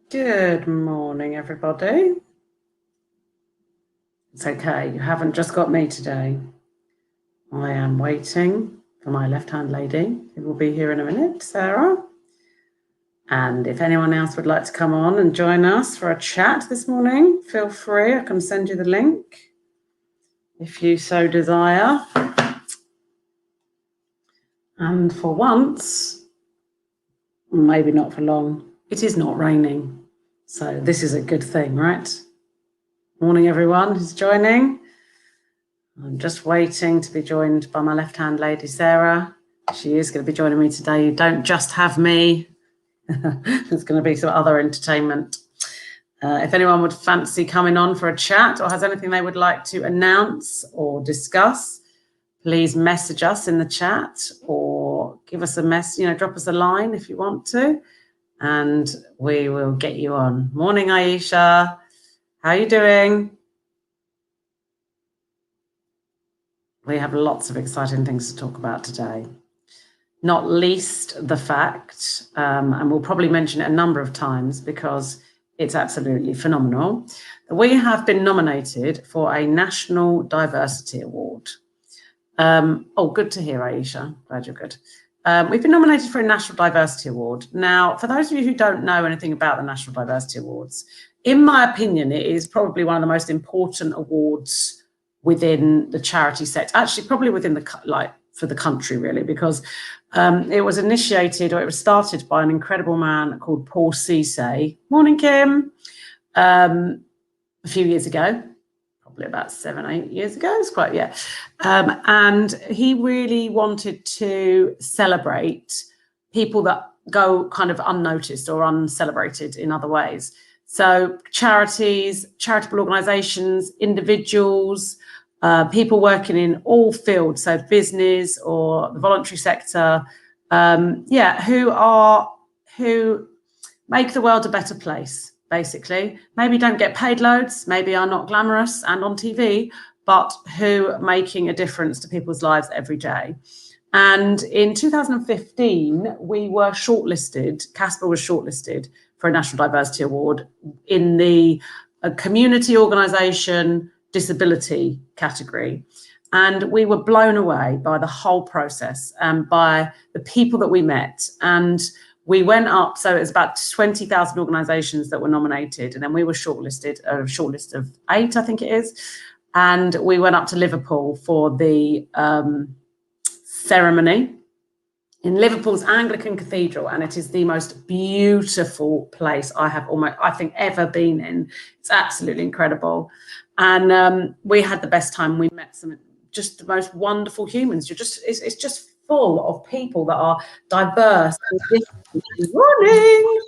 Good morning, everybody. It's okay, you haven't just got me today. I am waiting for my left-hand lady, who will be here in a minute, Sarah. And if anyone else would like to come on and join us for a chat this morning, feel free. I can send you the link if you so desire. And for once, maybe not for long, it is not raining. So this is a good thing, right? Morning, everyone who's joining. I'm just waiting to be joined by my left-hand lady, Sarah. She is going to be joining me today. You don't just have me. There's going to be some other entertainment. If anyone would fancy coming on for a chat or has anything they would like to announce or discuss, please message us in the chat or give us a message, drop us a line if you want to, and we will get you on. Morning, Aisha. How are you doing? We have lots of exciting things to talk about today, not least the fact, and we'll probably mention it a number of times because it's absolutely phenomenal, that we have been nominated for a National Diversity Award. Good to hear, Aisha. Glad you're good. We've been nominated for a National Diversity Award. Now, for those of you who don't know anything about the National Diversity Awards, in my opinion, it is probably one of the most important awards within the charity sector, actually probably within for the country really, because it was initiated, or it was started by an incredible man called Paul Cisse. Morning, Kim. A few years ago, probably about 7-8 years ago. It's quite, yeah. And he really wanted to celebrate people that go kind of unnoticed or uncelebrated in other ways. So charities, charitable organizations, individuals, people working in all fields, so business or the voluntary sector, who make the world a better place, basically. Maybe don't get paid loads, maybe are not glamorous and on TV, but who are making a difference to people's lives every day. And in 2015, we were shortlisted, CASPA was shortlisted for a National Diversity Award in the community organisation disability category. And we were blown away by the whole process and by the people that we met. And we went up, so it was about 20,000 organisations that were nominated, and then we were shortlisted, a shortlist of 8, I think it is. And we went up to Liverpool for the ceremony in Liverpool's Anglican Cathedral, and it is the most beautiful place I think ever been in. It's absolutely incredible. And we had the best time. We met just the most wonderful humans. It's just full of people that are diverse. Morning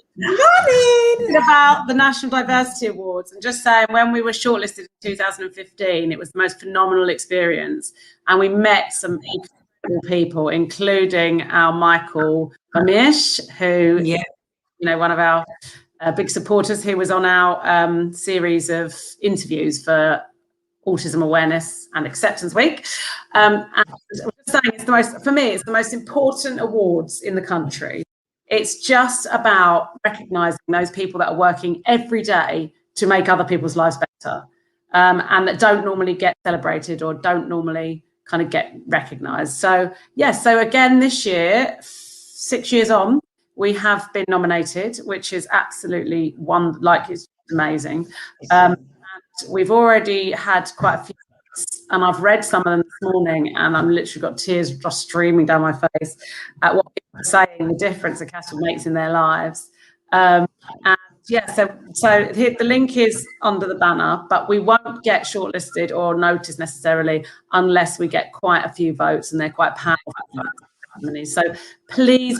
about the National Diversity Awards, and just saying, when we were shortlisted in 2015, it was the most phenomenal experience, and we met some people, including our Michael Ramesh, who one of our big supporters, who was on our series of interviews for Autism Awareness and Acceptance Week. And I'm just saying, it's the most important awards in the country. It's just about recognising those people that are working every day to make other people's lives better, and that don't normally get celebrated or don't normally kind of get recognised. So again, this year, 6 years on, we have been nominated, which is absolutely it's amazing. And we've already had quite a few, and I've read some of them this morning, and I'm literally got tears just streaming down my face at what people are saying, the difference that CASPA makes in their lives. So here, the link is under the banner, but we won't get shortlisted or noticed necessarily unless we get quite a few votes, and they're quite powerful votes. So please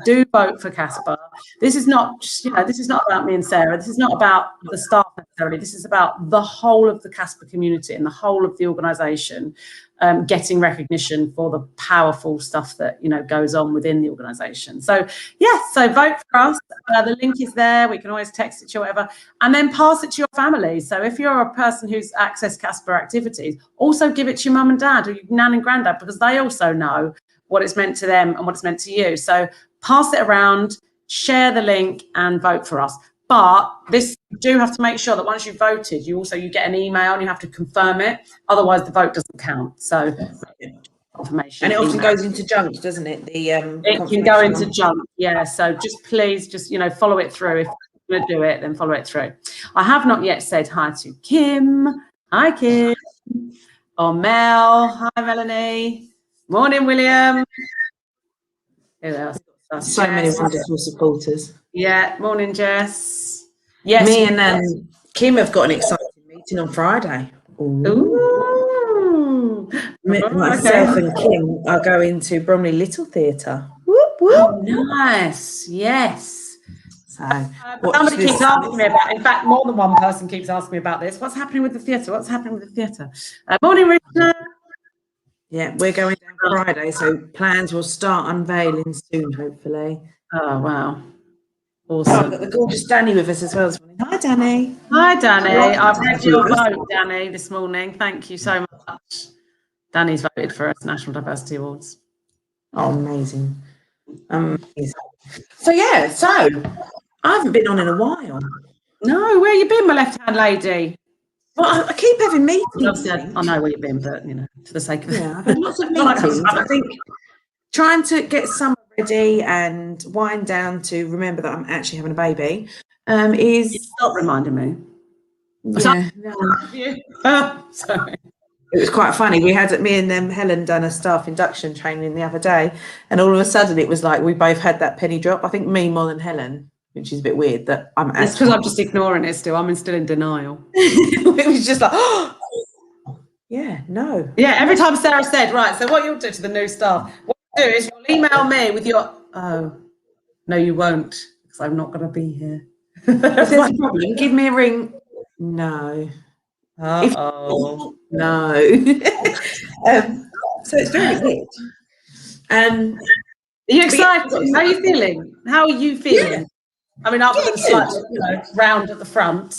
do vote for CASPA. This is not about me and Sarah. This is not about the staff necessarily. This is about the whole of the CASPA community and the whole of the organisation getting recognition for the powerful stuff that goes on within the organisation. So vote for us. The link is there. We can always text it to you, whatever, and then pass it to your family. So if you're a person who's accessed CASPA activities, also give it to your mum and dad or your nan and granddad, because they also know what it's meant to them and what it's meant to you. So pass it around, share the link, and vote for us. But this, you do have to make sure that once you've voted, you get an email and you have to confirm it. Otherwise, the vote doesn't count. So, confirmation. And it often goes into junk, doesn't it? It can go into junk. Yeah. So please follow it through. If you're going to do it, then follow it through. I have not yet said hi to Kim. Hi, Kim. Or Mel. Hi, Melanie. Morning, William. Who else? So many wonderful supporters. Yeah, morning, Jess. Yes. Me and Kim have got an exciting meeting on Friday. Ooh. Myself and Kim are going to Bromley Little Theatre. Whoop, whoop. Oh, nice. Yes. So somebody keeps asking me about, in fact, more than one person keeps asking me about this. What's happening with the theatre? What's happening with the theatre? Morning, Rita. Yeah, we're going down Friday, so plans will start unveiling soon, hopefully. Oh, wow. Awesome. We've got the gorgeous Danny with us as well this morning. Hi, Danny. Hi, Danny. I've read your vote, Danny, this morning. Thank you so much. Danny's voted for us National Diversity Awards. Oh, amazing. So, yeah, I haven't been on in a while. No, where you been, my left-hand lady? Well, I keep having meetings. I know where you've been, but, for the sake of it. Yeah, I've had lots of meetings. I think trying to get summer ready and wind down to remember that I'm actually having a baby is... Stop reminding me. Yeah. Sorry. It was quite funny. We had, me and Helen done a staff induction training the other day, and all of a sudden it was like we both had that penny drop. I think me more than Helen, which is a bit weird that I'm actually... It's because I'm just ignoring it still. I'm still in denial. It was just like, oh, yeah, no. Yeah, every time Sarah said, right, so what you'll do to the new staff, what you'll do is you'll email me with your... Oh, no, you won't, because I'm not going to be here. If there's a problem, give me a ring. No. Uh-oh. No. So it's very weird. Are you excited? How are you feeling? How are you feeling? Yeah. I mean, other than slightly, round at the front.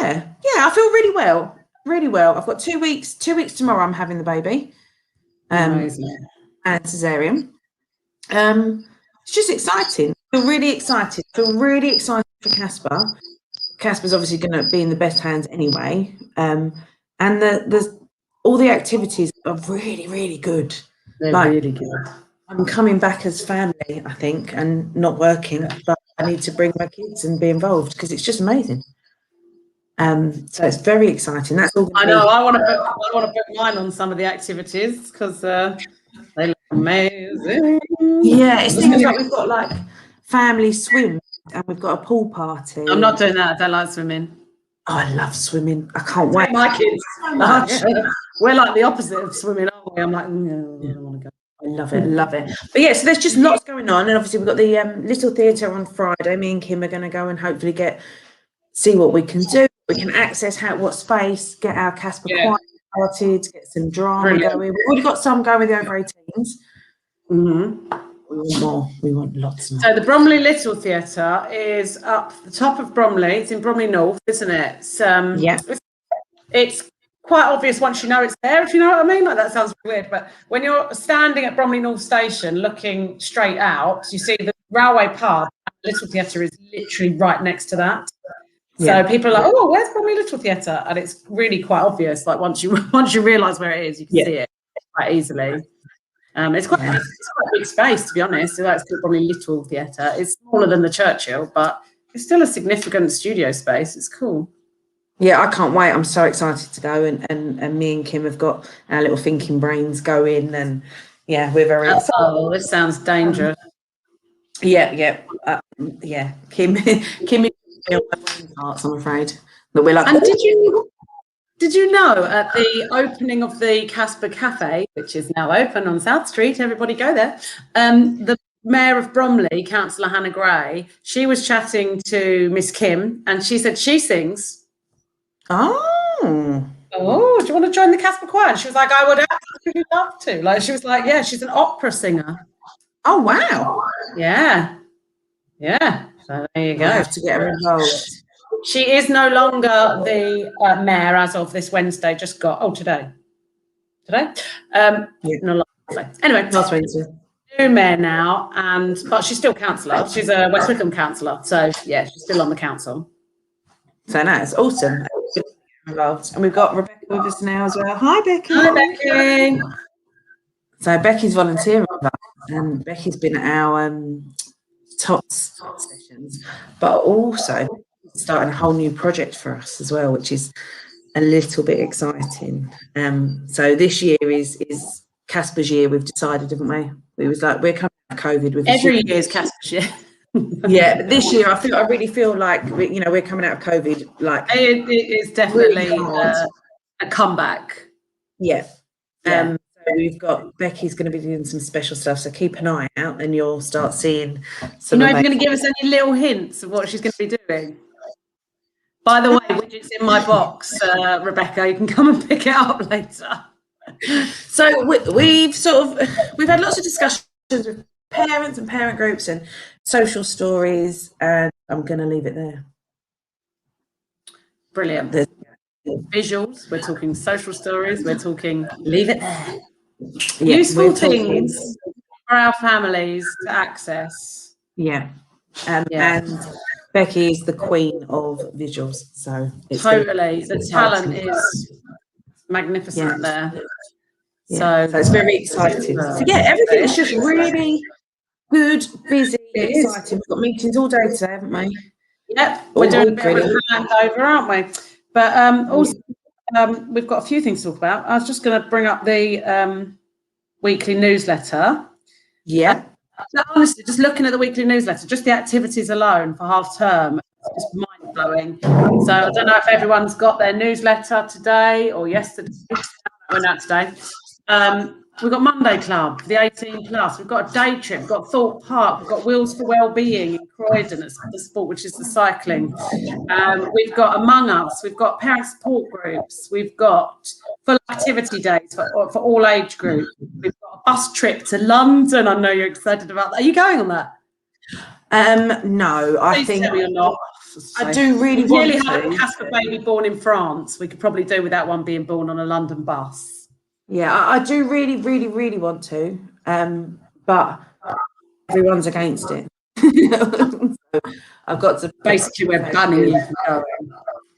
Yeah, I feel really well. Really well. I've got 2 weeks. 2 weeks tomorrow. I'm having the baby. Amazing. And cesarean. It's just exciting. I feel really excited. For CASPA. CASPA's obviously going to be in the best hands anyway. And all the activities are really, really good. They're really good. I'm coming back as family, I think, and not working, but I need to bring my kids and be involved because it's just amazing. So it's very exciting. That's all. I know. I want to put mine on some of the activities because they look amazing. Yeah, it's things like we've got like family swim and we've got a pool party. I'm not doing that. I don't like swimming. Oh, I love swimming. I can't wait. My kids. We're like the opposite of swimming, aren't we? I'm like, no, I don't want to go. I love it. But yeah, so there's just lots going on, and obviously we've got the Little Theatre on Friday. Me and Kim are going to go and hopefully see what we can do. We can access what space, get our CASPA choir started, get some drama going. We've already got some going with the over 18s. Mm-hmm. We want more. We want lots more. So the Bromley Little Theatre is up the top of Bromley. It's in Bromley North, isn't it? It's quite obvious once you know it's there, if you know what I mean. Like, that sounds weird, but when you're standing at Bromley North Station looking straight out, you see the railway pub. Little Theatre is literally right next to that. So people are like, oh, where's Bromley Little Theatre? And it's really quite obvious. Like once you realise where it is, you can see it quite easily. It's quite a big space, to be honest. So that's Bromley Little Theatre. It's smaller than the Churchill, but it's still a significant studio space. It's cool. Yeah, I can't wait. I'm so excited to go, and me and Kim have got our little thinking brains going, and we're very excited. Oh, this sounds dangerous. Yeah. Kim is on my brain parts, I'm afraid. But we're like, and did you know at the opening of the CASPA Cafe, which is now open on South Street, everybody go there, the Mayor of Bromley, Councillor Hannah Gray, she was chatting to Miss Kim, and she said she sings. Oh, do you want to join the CASPA choir? And she was like, I would absolutely love to. Like, she was like, yeah, she's an opera singer. Oh, wow. Yeah. So there you go. I have to get her involved. She is no longer the mayor as of this Wednesday. Today. No longer. Anyway, last Wednesday. New mayor now, but she's still councillor. She's a West Wickham councillor, so yeah, she's still on the council. So no, it's awesome. Involved. And we've got Rebecca with us now as well. Hi, Becky. Hi, Becky. So Becky's volunteering with us, and Becky's been at our TOTS sessions, but also starting a whole new project for us as well, which is a little bit exciting. So this year is CASPA's year. We've decided, haven't we? We was like, we're coming out of COVID. Every year is CASPA's year. Yeah, but this year I really feel like we're coming out of COVID. Like it is definitely a comeback. Yeah. So we've got Becky's going to be doing some special stuff, so keep an eye out, and you'll start seeing some. You're not even going to give us any little hints of what she's going to be doing. By the way, widget's in my box, Rebecca. You can come and pick it up later. So we've had lots of discussions with parents and parent groups and social stories, and I'm going to leave it there. Brilliant. Visuals, we're talking social stories, we're talking leave it there. Yeah, useful things for our families to access. Yeah. And Becky is the queen of visuals, so totally the talent is magnificent there. So it's very exciting. So yeah, everything is just really good, busy, exciting. We've got meetings all day today, haven't we? Yep, we're doing a bit of a handover, aren't we? But also, we've got a few things to talk about. I was just going to bring up the weekly newsletter. Yeah. Honestly, just looking at the weekly newsletter, just the activities alone for half term, it's just mind blowing. So I don't know if everyone's got their newsletter today or yesterday. We're not today. We've got Monday Club, the 18 plus. We've got a day trip. We've got Thorpe Park. We've got Wheels for Wellbeing in Croydon. It's the sport, which is the cycling. We've got Among Us. We've got parent support groups. We've got full activity days for all age groups. We've got a bus trip to London. I know you're excited about that. Are you going on that? No, I think you're not. I do really want to. Have a CASPA baby born in France. We could probably do without one being born on a London bus. Yeah, I do really, really, really want to, but everyone's against it. So I've got to basically we're banning you from going.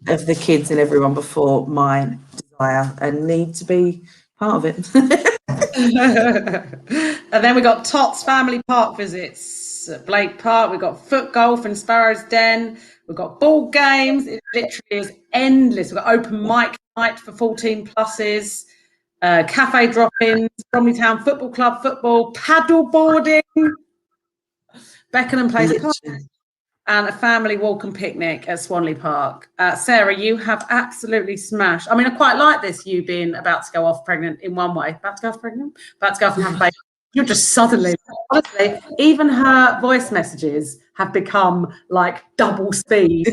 Of the kids and everyone before my desire and need to be part of it. And then we got TOTS family park visits at Blake Park. We've got foot golf and Sparrow's Den. We've got ball games. It literally is endless. We've got open mic night for 14 pluses. Cafe drop-ins, Bromley Town Football Club football, paddle boarding, Beckenham plays a concert, and a family walk and picnic at Swanley Park. Sarah, you have absolutely smashed. I mean, I quite like this, you being about to go off pregnant in one way. About to go off pregnant? About to go off and have a baby. You're just suddenly, honestly, even her voice messages have become like double speed.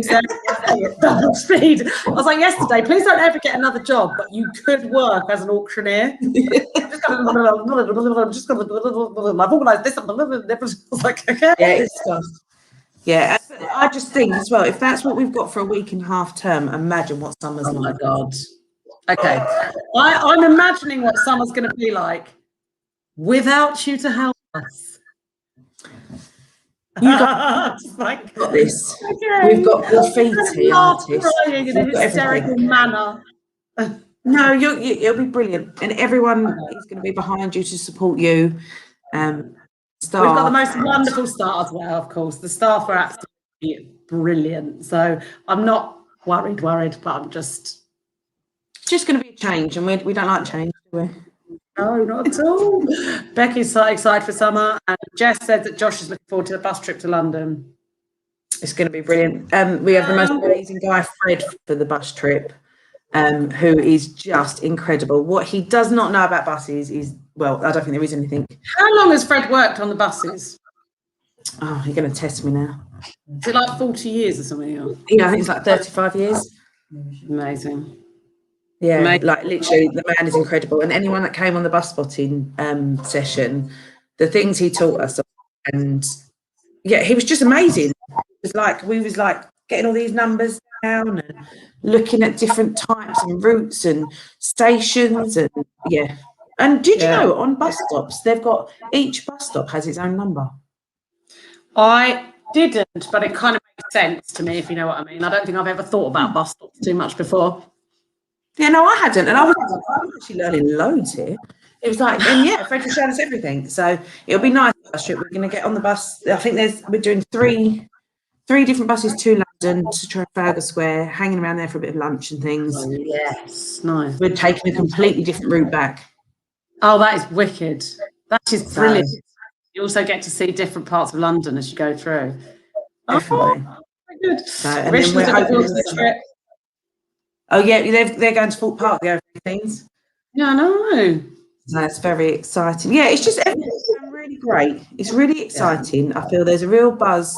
Double speed. I was like, yesterday, please don't ever get another job, but you could work as an auctioneer. I've organised this. I was like, okay. Yeah, it's tough. Yeah, I just think as well, if that's what we've got for a week and half term, imagine what summer's like. Oh my God. Okay. I'm imagining what summer's going to be like without you to help us. You got this. Okay. We've got graffiti artists. Crying in a hysterical manner. No, it'll be brilliant, and everyone is going to be behind you to support you. We've got the most wonderful staff as well, of course. The staff are absolutely brilliant. So I'm not worried, but I'm just. It's just going to be a change, and we don't like change, do we? No, not at all. Becky's so excited for summer, and Jess said that Josh is looking forward to the bus trip to London. It's going to be brilliant. We have the most amazing guy, Fred, for the bus trip, who is just incredible. What he does not know about buses is, well, I don't think there is anything. How long has Fred worked on the buses? Oh, you're going to test me now. Is it like 40 years or something? Yeah, I think it's like 35 years. Amazing. Yeah, amazing. Like literally, the man is incredible. And anyone that came on the bus spotting session, the things he taught us, and yeah, he was just amazing. We was like getting all these numbers down and looking at different types and routes and stations, and yeah, And did you know on bus stops, each bus stop has its own number? I didn't, but it kind of makes sense to me, if you know what I mean. I don't think I've ever thought about bus stops too much before. Yeah, no, I hadn't. And I'm actually learning loads here. It was like, and yeah, Fred was showing us everything. So it'll be nice. We're going to get on the bus. I think we're doing three different buses to London, to Trafalgar Square, hanging around there for a bit of lunch and things. Oh, yes, nice. We're taking a completely different route back. Oh, that is wicked. That is brilliant. You also get to see different parts of London as you go through. Definitely. Oh, very good. So, and then we're hoping oh yeah, they're going to Fort Park, the over things. Yeah, I know. So that's very exciting. Yeah, it's just everything's really great. It's really exciting. I feel there's a real buzz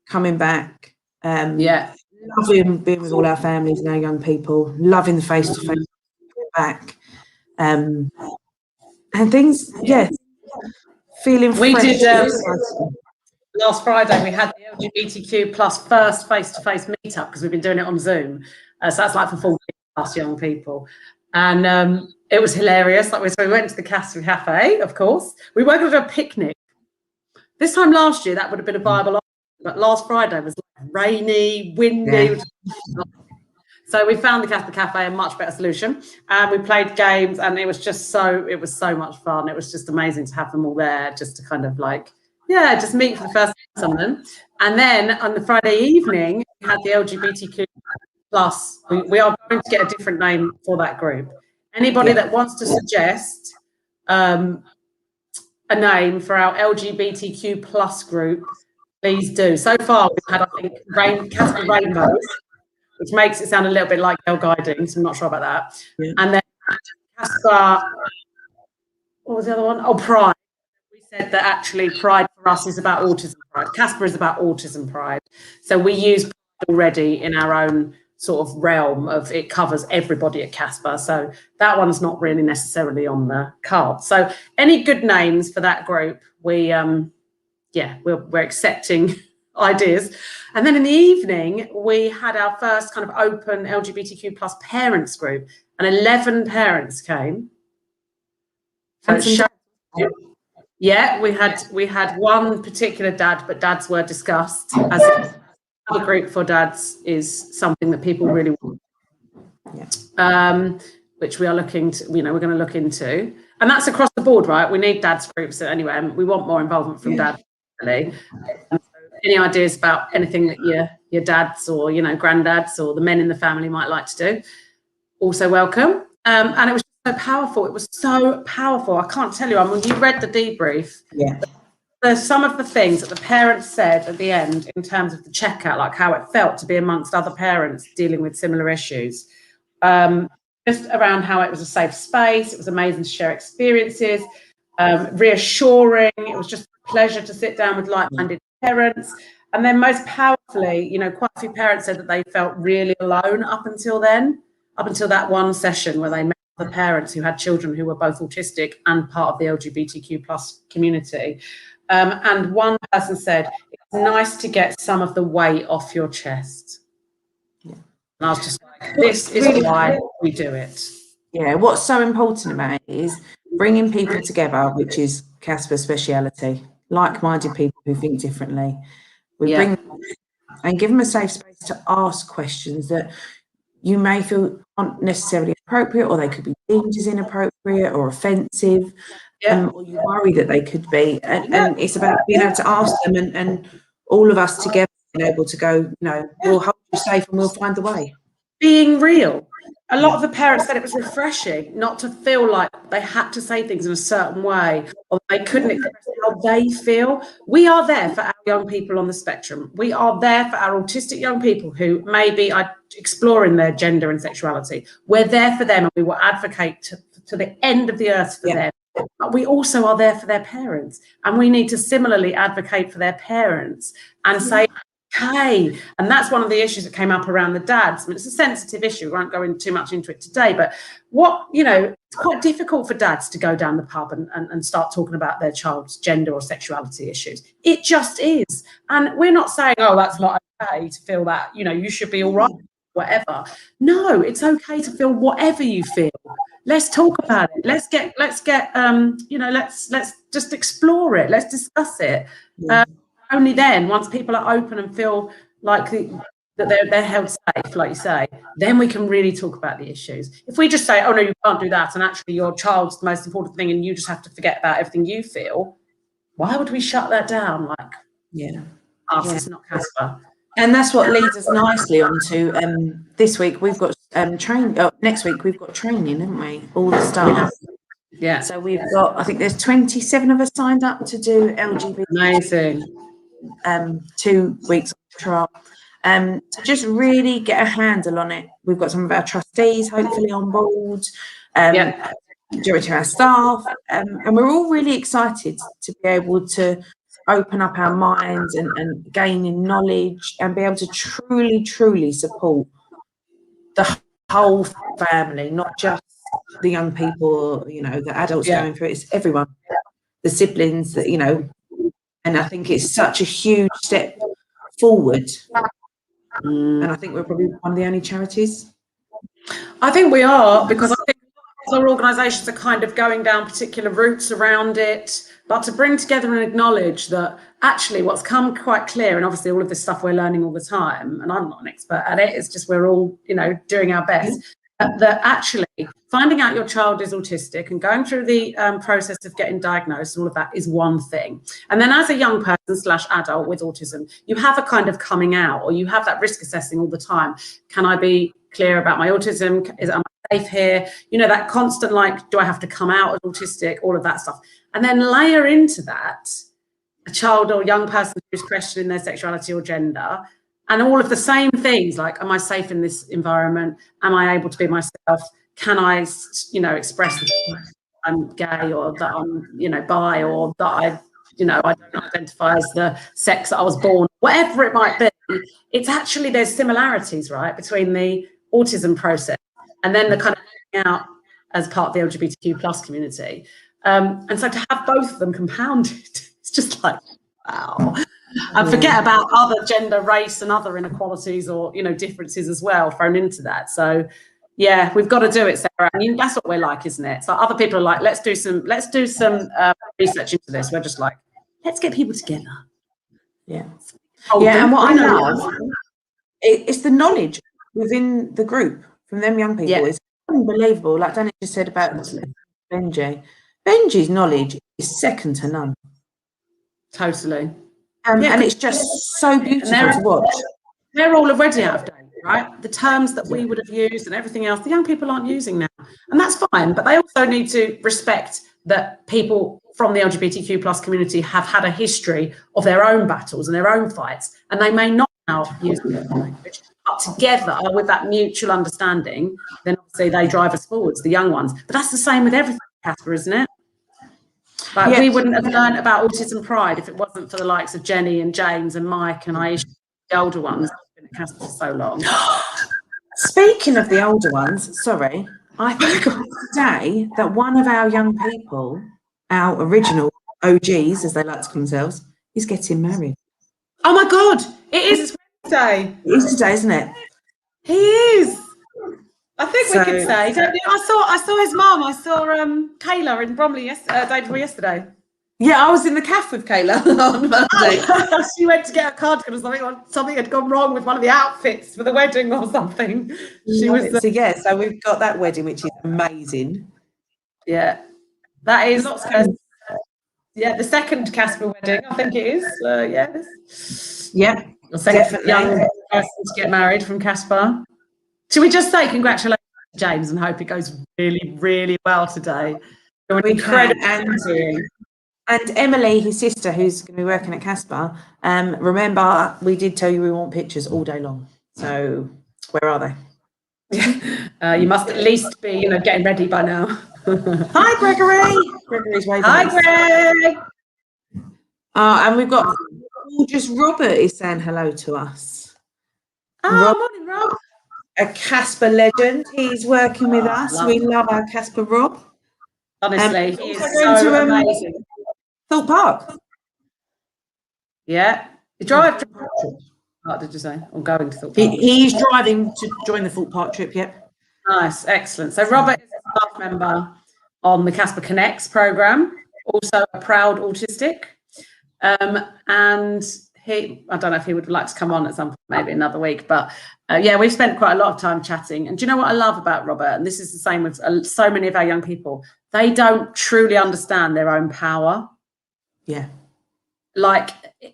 coming back. Loving being with all our families and our young people, loving the face-to-face back. And things, feeling we fresh. Did last Friday we had the LGBTQ plus first face-to-face meetup because we've been doing it on Zoom. So that's like for 40 plus young people. And it was hilarious. So we went to the CASPA cafe, of course. We were going to do a picnic. This time last year, that would have been a viable option, but last Friday was like rainy, windy. Yeah. So we found the CASPA cafe a much better solution. And we played games, and it was so much fun. It was just amazing to have them all there, just to kind of just meet for the first time with them. And then on the Friday evening, we had the LGBTQ plus. We are going to get a different name for that group. Anybody that wants to suggest a name for our LGBTQ plus group, please do. So far, we've had, I think, CASPA Rainbows, which makes it sound a little bit like Girl Guiding, so I'm not sure about that. Yeah. And then CASPA, what was the other one? Oh, Pride. We said that actually Pride for us is about autism pride. CASPA is about autism pride. So we use Pride already in our own sort of realm of it covers everybody at CASPA. So that one's not really necessarily on the card. So any good names for that group, we're accepting ideas. And then in the evening, we had our first kind of open LGBTQ plus parents group, and 11 parents came. So we had one particular dad, but dads were discussed as a group for dads is something that people really want. Which we are looking to, we're going to look into. And that's across the board, right? We need dads groups anyway, and we want more involvement from dads, really. Any ideas about anything that your dads or, granddads or the men in the family might like to do? Also welcome. And it was so powerful. It was so powerful. I can't tell you. I mean, you read the debrief. Yeah. There's some of the things that the parents said at the end in terms of the checkout, like how it felt to be amongst other parents dealing with similar issues. Just around how it was a safe space. It was amazing to share experiences, reassuring. It was just a pleasure to sit down with like-minded parents. And then most powerfully, quite a few parents said that they felt really alone up until that one session where they met the parents who had children who were both autistic and part of the LGBTQ plus community. And one person said, it's nice to get some of the weight off your chest. Yeah. And I was just like, this is why we do it. Yeah, what's so important about it is bringing people together, which is CASPA's speciality, like-minded people who think differently. We bring them and give them a safe space to ask questions that you may feel aren't necessarily appropriate, or they could be deemed as inappropriate or offensive. Or you worry that they could be, and it's about being able to ask them, and all of us together being able to go, we'll hold you safe and we'll find the way. Being real. A lot of the parents said it was refreshing not to feel like they had to say things in a certain way or they couldn't express how they feel. We are there for our young people on the spectrum. We are there for our autistic young people who maybe are exploring their gender and sexuality. We're there for them, and we will advocate to the end of the earth for them. But we also are there for their parents, and we need to similarly advocate for their parents and say, okay. And that's one of the issues that came up around the dads. I mean, it's a sensitive issue. We won't go in too much into it today, but it's quite difficult for dads to go down the pub and start talking about their child's gender or sexuality issues. It just is. And we're not saying, oh, that's not okay to feel that, you should be all right. whatever. No, it's okay to feel whatever you feel. Let's talk about it. Let's get let's just explore it. Let's discuss it. Only then, once people are open and feel like that they're held safe, like you say, then we can really talk about the issues. If we just say, oh no, you can't do that, and actually your child's the most important thing and you just have to forget about everything you feel, why would we shut that down? Like, it's not CASPA. And that's what leads us nicely on to this week we've got next week we've got training, haven't we? All the staff. Yeah. So we've got, I think there's 27 of us signed up to do LGBT. Amazing. 2 weeks trial. To just really get a handle on it. We've got some of our trustees hopefully on board, majority of our staff, and we're all really excited to be able to open up our minds and gain in knowledge and be able to truly support the whole family, not just the young people, the adults going through it. It's everyone, the siblings, that and I think it's such a huge step forward. And I think we're probably one of the only charities. I think we are, because I think other organisations are kind of going down particular routes around it, but to bring together and acknowledge that actually what's come quite clear, and obviously all of this stuff we're learning all the time, and I'm not an expert at it, it's just we're all, doing our best, that actually finding out your child is autistic and going through the process of getting diagnosed and all of that is one thing. And then as a young person / adult with autism, you have a kind of coming out, or you have that risk assessing all the time. Can I be clear about my autism? Am I safe here? That constant, like, do I have to come out as autistic? All of that stuff. And then layer into that a child or young person who's questioning their sexuality or gender, and all of the same things, like, am I safe in this environment? Am I able to be myself? Can I, express that I'm gay, or that I'm, bi, or that I don't identify as the sex that I was born, whatever it might be. It's actually, there's similarities, right, between the autism process and then the kind of coming out as part of the LGBTQ plus community. And so to have both of them compounded, it's just like, wow. And forget about other gender, race and other inequalities or, differences as well thrown into that. So, yeah, we've got to do it, Sarah. I mean, that's what we're like, isn't it? So other people are like, let's do some research into this. We're just like, let's get people together. Yeah. And what I love, it's the knowledge within the group from them young people. Yeah. It's unbelievable. Like Danny just said about Benji. Benji's knowledge is second to none. Totally. And it's just so beautiful to watch. They're all already out of date, right? The terms that we would have used and everything else, the young people aren't using now. And that's fine. But they also need to respect that people from the LGBTQ plus community have had a history of their own battles and their own fights. And they may not now use the language. But together with that mutual understanding, then obviously they drive us forwards, the young ones. But that's the same with everything, CASPA, isn't it? Like, we wouldn't have learned about Autism Pride if it wasn't for the likes of Jenny and James and Mike and Aisha, the older ones who've been at CASPA for so long. Speaking of the older ones, sorry, I think today that one of our young people, our original OGs, as they like to call themselves, is getting married. Oh my God, it is. It's Wednesday. It is today, isn't it? He is. I think we could say. I saw his mum. I saw Kayla in Bromley day before yesterday. Yeah, I was in the cafe with Kayla on Monday. She went to get a cardigan or something. Or something had gone wrong with one of the outfits for the wedding or something. So we've got that wedding, which is amazing. Yeah, that is. The second CASPA wedding, I think it is. Yes. Yeah, the second young person to get married from CASPA. Should we just say congratulations to James and hope it goes really, really well today? We can. And Emily, his sister, who's going to be working at CASPA, remember, we did tell you we want pictures all day long. So where are they? You must at least be, getting ready by now. Hi, Gregory. Gregory's waving. Hi, Greg. And we've got gorgeous Robert is saying hello to us. Morning, Rob. A CASPA legend. He's working with us. We love our CASPA Rob. Honestly, he is so amazing. Thorpe Park. Yeah. You drive. Park, did you say? Or going to Thorpe Park? He's driving to join the Thorpe Park trip, yep. Nice, excellent. So Robert is a staff member on the CASPA Connects programme, also a proud autistic. And he, I don't know if he would like to come on at some point, maybe another week, but yeah, we've spent quite a lot of time chatting. And do you know what I love about Robert? And this is the same with so many of our young people. They don't truly understand their own power. Yeah. Like,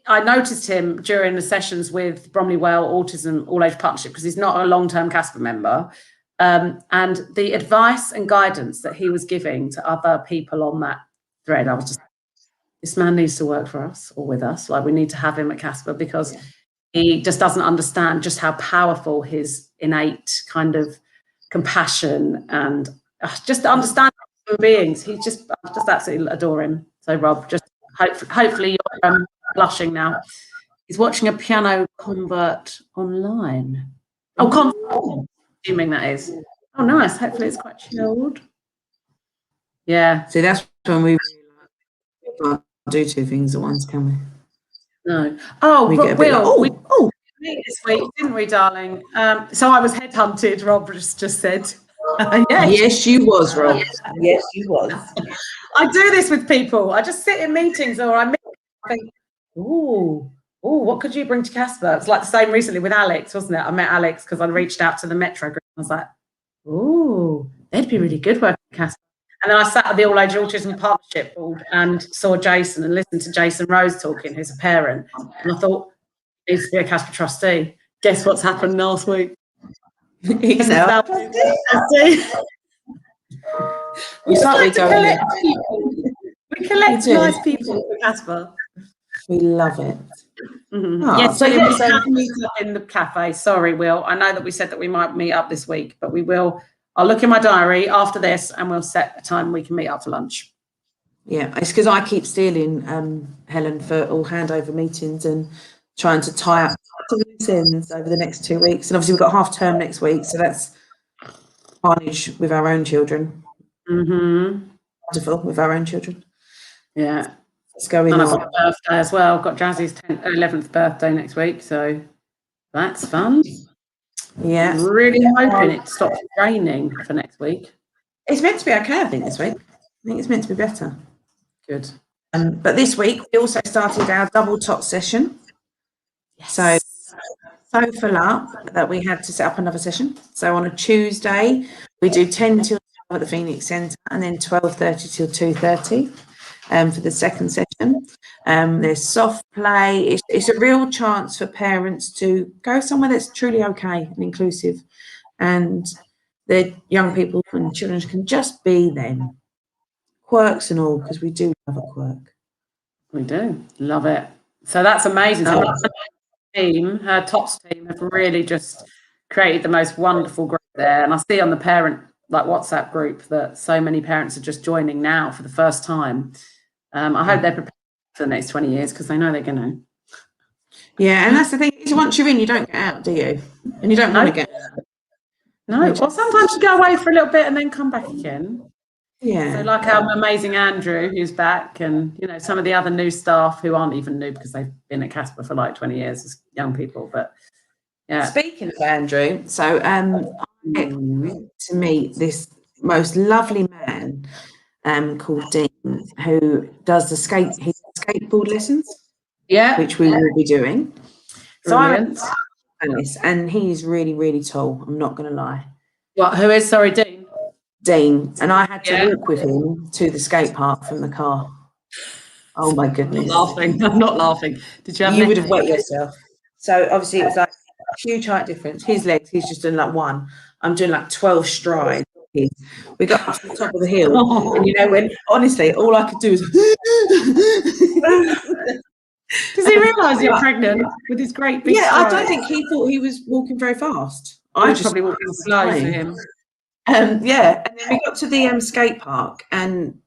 I noticed him during the sessions with Bromley Well Autism All Age Partnership, because he's not a long-term CASPA member. And the advice and guidance that he was giving to other people on that thread, I was just, this man needs to work for us or with us. Like, we need to have him at CASPA, because he just doesn't understand just how powerful his innate kind of compassion and just understanding human beings. I just absolutely adore him. So Rob, just hopefully you're blushing now. He's watching a piano convert online. Oh, assuming that is. Oh, nice. Hopefully it's quite chilled. Yeah. See, that's when we can't do two things at once, can we? No. Oh, we Will, get a bit like, oh. This week, didn't we, darling? So I was headhunted, Rob just said. Yes, you was, Rob. Yes, you was. I do this with people. I just sit in meetings or I think, oh, what could you bring to CASPA? It's like the same recently with Alex, wasn't it? I met Alex because I reached out to the Metro group. I was like, oh, they'd be really good working at CASPA. And then I sat at the All Age Autism Partnership board and saw Jason and listened to Jason Rose talking, who's a parent. And I thought, he needs to be a CASPA trustee. Guess what's happened last week? He's now trustee. We collect nice people for CASPA. We love it. Mm-hmm. Oh, yes, so we can meet up in the cafe. Sorry, Will. I know that we said that we might meet up this week, but we will. I'll look in my diary after this and we'll set a time we can meet up for lunch. Yeah, it's because I keep stealing Helen for all handover meetings and trying to tie up some loose ends over the next 2 weeks. And obviously we've got half term next week, so that's carnage with our own children. Mm-hmm. Wonderful with our own children. Yeah. What's going on? I've got a birthday as well. I've got Jazzy's 11th birthday next week, so that's fun. Yeah. I'm really hoping it stops raining for next week. It's meant to be okay, I think, this week. I think it's meant to be better. Good. But this week we also started our double tot session. Yes. So full up that we had to set up another session. So on a Tuesday we do 10 till 12 at the Phoenix Centre and then 12:30 till 2:30 for the second session. There's soft play. It's a real chance for parents to go somewhere that's truly okay and inclusive, and the young people and children can just be them, quirks and all, because we do love a quirk. We do love it. So that's amazing. So her TOTS team have really just created the most wonderful group there, and I see on the parent WhatsApp group that so many parents are just joining now for the first time. I hope they're prepared for the next 20 years because they know they're going to. Yeah, and that's the thing, is once you're in, you don't get out, do you? And you don't want to get out. No, well, sometimes you go away for a little bit and then come back again. Yeah. So like our amazing Andrew, who's back, and some of the other new staff who aren't even new because they've been at CASPA for like 20 years as young people. But yeah. Speaking of Andrew, so I get to meet this most lovely man called Dean, who does his skateboard lessons. Yeah. Which we will be doing. Brilliant. So and he's really, really tall. I'm not going to lie. What? Who is? Sorry, Dean. Dean, and I had to walk with him to the skate park from the car. Oh my goodness! I'm not laughing. Did you? You would have wet yourself. So obviously it was like a huge height difference. His legs, he's just doing like one. I'm doing like 12 strides. We got up to the top of the hill, and when honestly all I could do was. Does he realise you're pregnant with his great big stride? I don't think he thought he was walking very fast. I was probably walking slow for him. And then we got to the skate park, and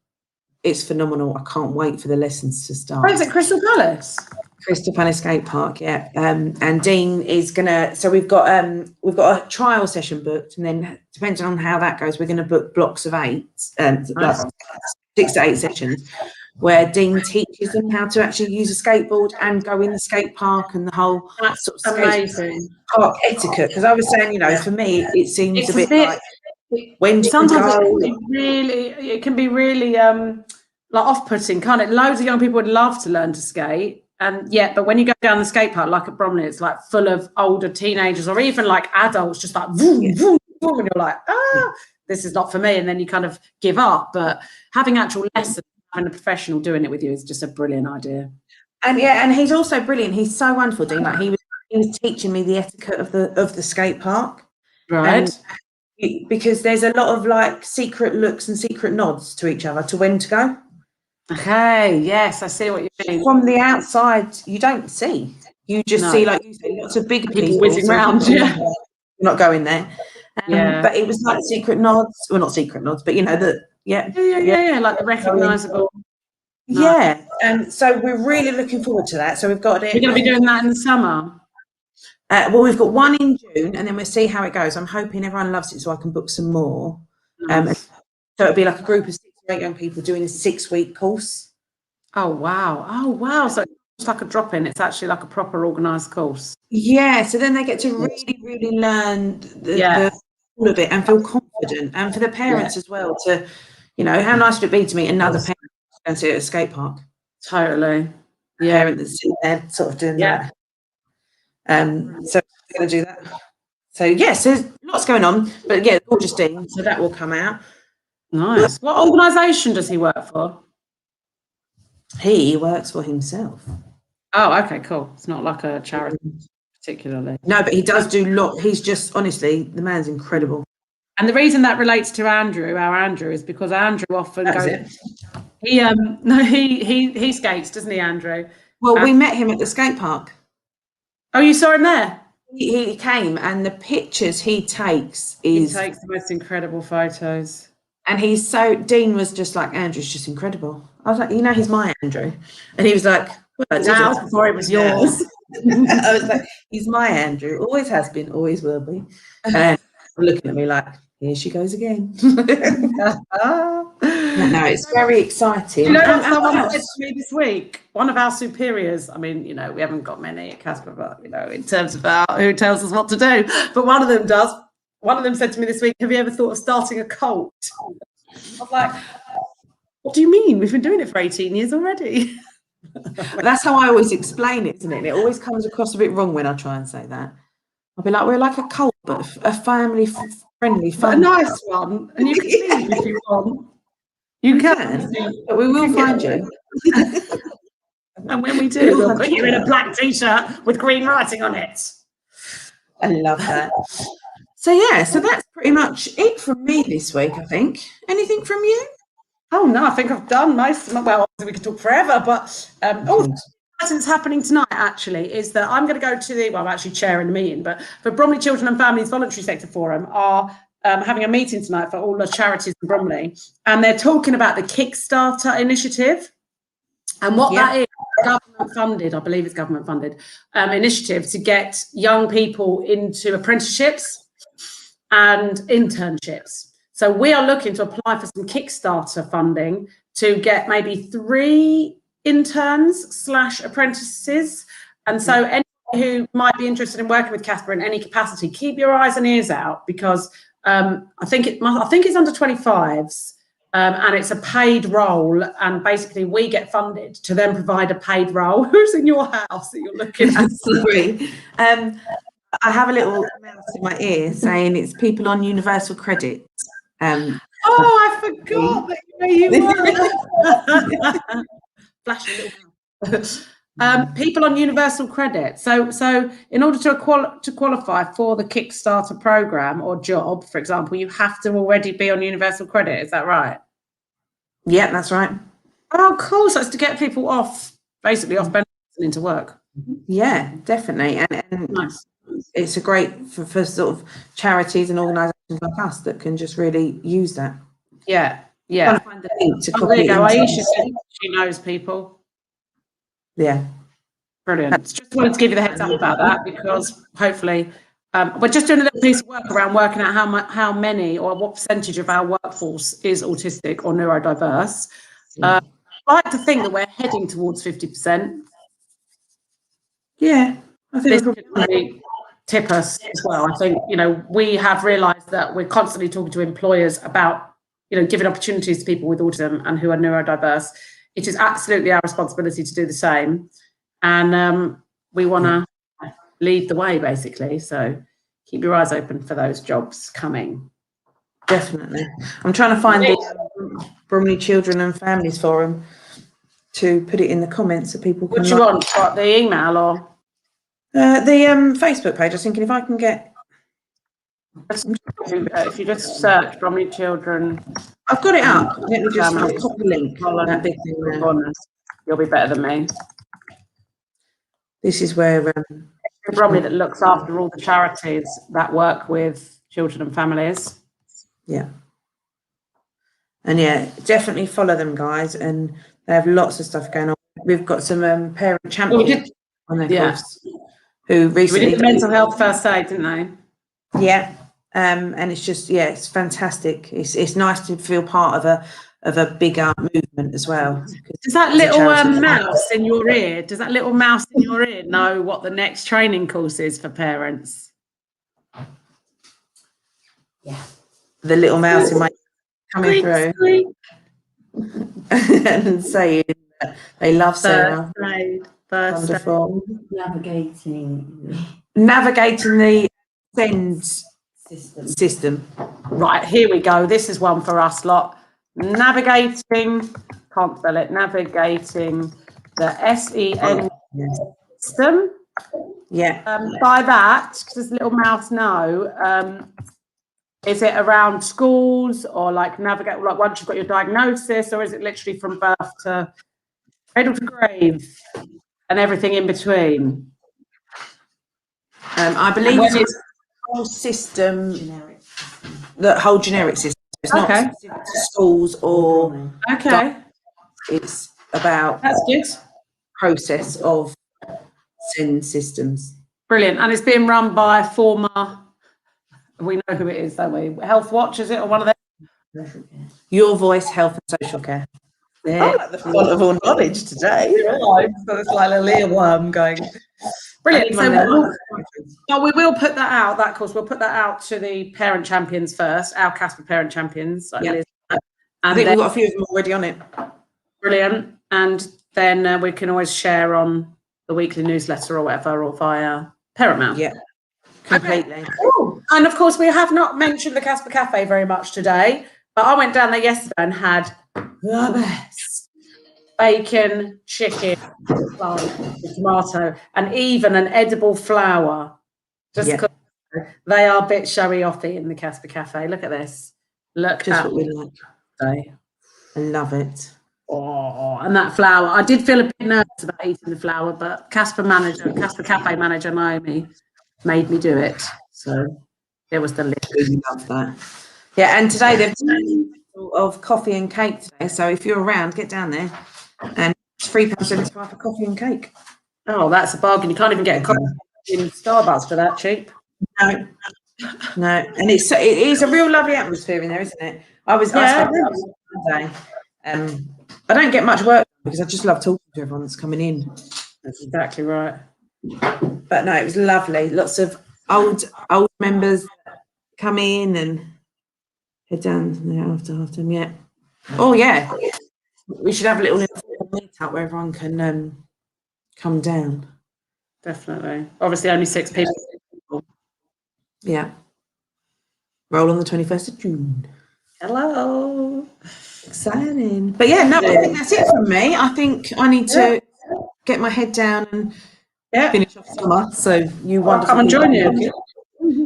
it's phenomenal. I can't wait for the lessons to start. Where is it? Crystal Palace? Crystal Palace skate park, yeah. And Dean is gonna. So we've got a trial session booked, and then depending on how that goes, we're going to book blocks of 8, like 6 to 8 sessions. where Dean teaches them how to actually use a skateboard and go in the skate park and the whole That's sort of amazing. park etiquette. Because I was saying, for me, it seems It's a bit like, when do you sometimes go? it can be really like off-putting, can't it? Loads of young people would love to learn to skate, but when you go down the skate park, like at Bromley, it's like full of older teenagers or even like adults, just like vroom, vroom, vroom, and you're like, this is not for me, and then you kind of give up. But having actual lessons and a professional doing it with you is just a brilliant idea. And he's also brilliant. He's so wonderful, Dean. Like he was teaching me the etiquette of the skate park, Right? Because there's a lot of like secret looks and secret nods to each other to when to go. Okay, yes, I see what you mean. From the outside, you don't see. You just see, like you say, lots of big people whizzing around. Yeah, you're not going there. But it was like secret nods, well, not secret nods, but like the recognisable. Yeah, and so we're really looking forward to that. So we've got it. We're going to be doing that in the summer. Well, we've got one in June, and then we'll see how it goes. I'm hoping everyone loves it, so I can book some more. Nice. So it'll be like a group of 6 or 8 young people doing a 6-week course. Oh wow! So it's like a drop-in. It's actually like a proper organised course. Yeah. So then they get to really learn all of it and feel confident, and for the parents as well. To, how nice would it be to meet another parent and see at a skate park? Totally. Yeah. Parent that's sitting there, sort of doing that. So we're going to do that. So yes, there's lots going on, but gorgeous Dean. So that will come out. Nice. What organisation does he work for? He works for himself. Oh, okay, cool. It's not like a charity particularly. No, but he does do He's just, honestly, the man's incredible. And the reason that relates to our Andrew, is because Andrew often goes. He skates, doesn't he, Andrew? Well, we met him at the skate park. Oh, you saw him there? He came, and the pictures he takes He takes the most incredible photos. And Dean was just like, Andrew's just incredible. I was like, he's my Andrew. And he was like, well, now before it was yours. I was like, he's my Andrew. Always has been, always will be. And looking at me like, here she goes again. No, it's very exciting. You know what someone said to me this week? One of our superiors, I mean, we haven't got many at CASPA, but, in terms of who tells us what to do, but one of them does. One of them said to me this week, have you ever thought of starting a cult? I was like, what do you mean? We've been doing it for 18 years already. That's how I always explain it, isn't it? And it always comes across a bit wrong when I try and say that. I'll be like, we're like a cult, but a family-friendly fun. A nice one. And you can leave if you want. You can. But we will find you. And when we do, we'll put you in a black t-shirt with green writing on it. I love that. So that's pretty much it from me this week, I think. Anything from you? Oh no, I think I've done most. Well, obviously we could talk forever, but what's happening tonight actually is that I'm going to go to I'm actually chairing the meeting, but for Bromley Children and Families Voluntary Sector Forum are having a meeting tonight for all the charities in Bromley, and they're talking about the Kickstarter initiative. And what that is, government funded, I believe it's government funded initiative to get young people into apprenticeships and internships. So we are looking to apply for some Kickstarter funding to get maybe 3 interns / apprentices. And so anyone who might be interested in working with CASPA in any capacity, keep your eyes and ears out, because I think it's under 25s. And it's a paid role, and basically we get funded to then provide a paid role. Who's in your house that you're looking at? Sorry. I have a little mouse in my ear saying it's people on universal credit. I forgot that you were. Flashing little people on universal credit. So in order to qualify for the Kickstarter program or job, for example, you have to already be on universal credit. Is that right? Yeah, that's right. Oh, cool. So it's to get people off benefits and into work. Yeah, definitely. And nice. It's a great for sort of charities and organisations like us that can just really use that. Yeah. Trying to find the link to there you go. Aisha said she knows people. Yeah. Brilliant. Just wanted to give you the heads up about that, because hopefully we're just doing a little piece of work around working out how many or what percentage of our workforce is autistic or neurodiverse. But like to think that we're heading towards 50%. Yeah, I think This we're could really tip us as well. I think, we have realised that we're constantly talking to employers about, giving opportunities to people with autism and who are neurodiverse. It is absolutely our responsibility to do the same. And we want to lead the way, basically. So keep your eyes open for those jobs coming. Definitely. I'm trying to find the Bromley Children and Families Forum to put it in the comments so people can. What do you want? What, the email or? The Facebook page. I was thinking if I can get. If you just search Bromley Children. I've got it up. Let me just copy link. That big thing there. You'll be better than me. This is where. Bromley that looks after all the charities that work with children and families. Yeah. And yeah, definitely follow them, guys. And they have lots of stuff going on. We've got some parent champions on their course who recently. We did mental health first aid, didn't they? Yeah. And it's just, it's fantastic. It's nice to feel part of a bigger movement as well. Does that little mouse in your ear? Does that little mouse in your ear know what the next training course is for parents? Yeah. The little mouse in my coming through and saying that they love Sarah. Wonderful. Navigating the SEND system. Right, here we go. This is one for us lot. Navigating, can't spell it, navigating the SEN system. Yeah. By that, does little mouse know, is it around schools or like navigate, like once you've got your diagnosis, or is it literally from birth to cradle to grave and everything in between? I believe it's the whole system, the whole generic system. It's not specific to schools or it's about that's good process of SEND systems. Brilliant. And it's being run by former, we know who it is, don't we? Health Watch, is it, or one of them? Your Voice Health and Social Care. Yeah. I like the font of all knowledge today. So it's like a little earworm going. Brilliant. So we will put that out, that course, we'll put that out to the parent champions first, our CASPA parent champions. Like I think we've got a few of them already on it. Brilliant. And then we can always share on the weekly newsletter or whatever, or via Paramount. Yeah, completely. Okay. And of course, we have not mentioned the CASPA Cafe very much today, but I went down there yesterday and had the best bacon, chicken, tomato, and even an edible flower. Just because they are a bit showy-offy in the CASPA Cafe. Look at this. Look just at what we like. I love it. Oh, and that flower. I did feel a bit nervous about eating the flower, but CASPA Cafe manager Naomi made me do it. So it was delicious. We love that. Yeah, and today they've of coffee and cake today. So if you're around, get down there. And it's £3.75 for coffee and cake. Oh, that's a bargain. You can't even get a coffee in Starbucks for that cheap. No. And it is a real lovely atmosphere in there, isn't it? I spent Sunday. I don't get much work because I just love talking to everyone that's coming in. That's exactly right. But no, it was lovely. Lots of old members come in and head down there after them. Yeah. Oh yeah. We should have a little meet up where everyone can come down. Definitely. Obviously, only 6 people. Yeah. Roll on the 21st of June. Hello. Exciting. But yeah, no, I think that's it from me. I think I need to get my head down and finish off summer. So you want to come and join you.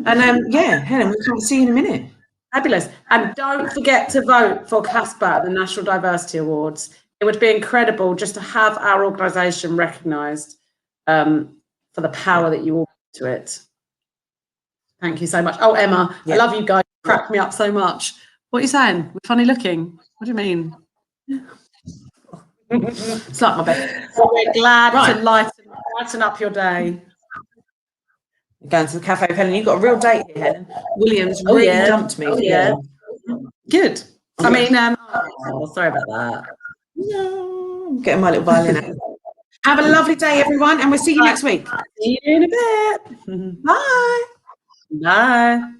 And Helen, we'll come see you in a minute. Fabulous. And don't forget to vote for CASPA, the National Diversity Awards. It would be incredible just to have our organisation recognised for the power that you all bring to it. Thank you so much. Oh, Emma, I love you guys. You crack me up so much. What are you saying? We're funny looking. What do you mean? It's like my bed. So we're glad to lighten up your day. Going to the cafe with Helen. You've got a real date here, Helen. Williams really dumped me. Good. I mean, sorry about that. No. getting my little violin out. Have a lovely day, everyone, and we'll see you next week. See you in a bit. Bye. Bye.